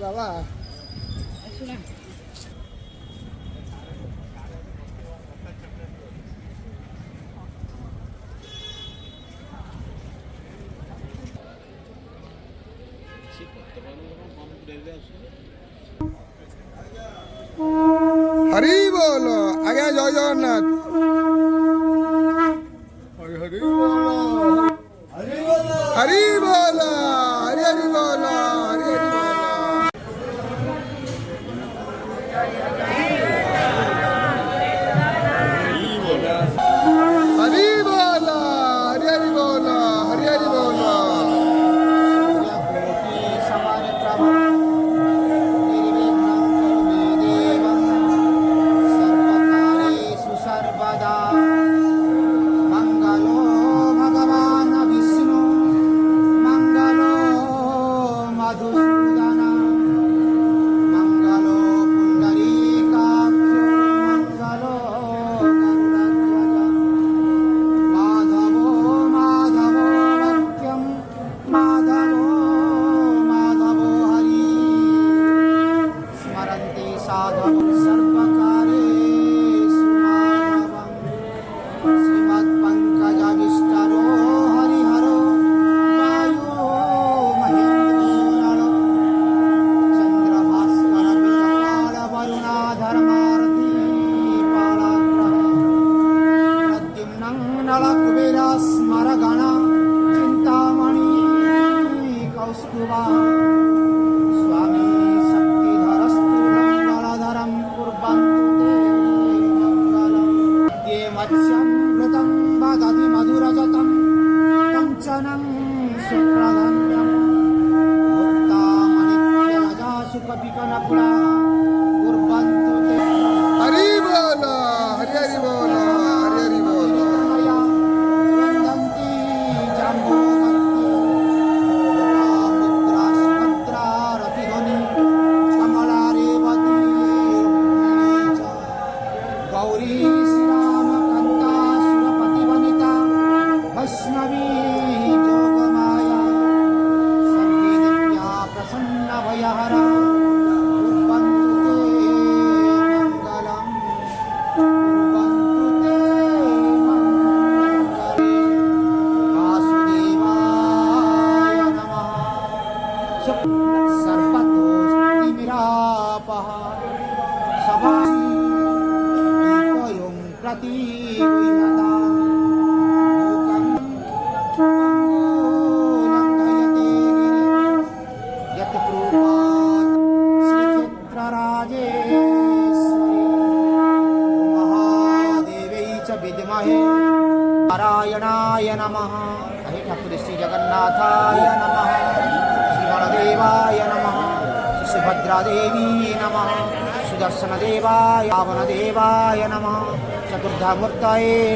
বাবা হরি বল আগে জয় জগন্নাথ হরি হরি বল হরি বল হরি বল হরি হরি বল হরি হরি বল हरि बोला हरि हरि बोला हरि हरि बोला मंगलो भगवान विष्णु मंगलो मधुसूदन मंगलो पुंडरीकाक्ष मंगलो माधवो माधवो वाक्यं माधवो माधवो हरि स्मरन्ति साधवो सर्वकारेषु माधवं श्रीमत्पङ्कजविष्टरो हरिहरो वायो महेन्द्रो नलो चन्द्रभास्करपितपालवरुणाधर्मार्थी पालाग्रह प्रद्युम्नं नलकुबेरस्मरगण चिन्तामणि कौस्तुभा स्वामी शक्तिधरस्तु मङ्गलधरं कुर्वन्तु ते मङ्गलम् ये मत्स्यं घृतं वदति मधुरजतं कञ्चनं सुप्रधन्यं भुक्तामनित्यजा सुखपिकनपुरा कुर्वन्तु ते हरि बोला हरि हरि बोला हरि हरि बोला मया वन्दन्ति जम्बोमत्ति मुद्रा सुभद्रा रतिध्वनि कमला रेवती रुक्मिणी च गौरी श्रीरामकान्ता सुरपतिवनिता वैष्णवी जोगमाया सर्वे दिव्या प्रसन्नभयहरा कुर्वन्तु ते मङ्गलम् कुर्वन्तु ते मङ्गले वासुदेवाय नमः सर्वतोऽस्तिमिरापः सभासि दीपयों प्रतिगृह्यता मूकं लङ्घयते गिरिं यत्कृपात् श्रीक्षेत्रराजेश्वरी महादेवै च विद्महे नारायणाय नमः हे ठाकुर श्री जगन्नाथाय नमः श्री बलदेवाय नमः श्री सुभद्रादेवी नमः सुदर्शनदेवाय रावणदेवाय नमः चतुर्धामूर्तये नमः।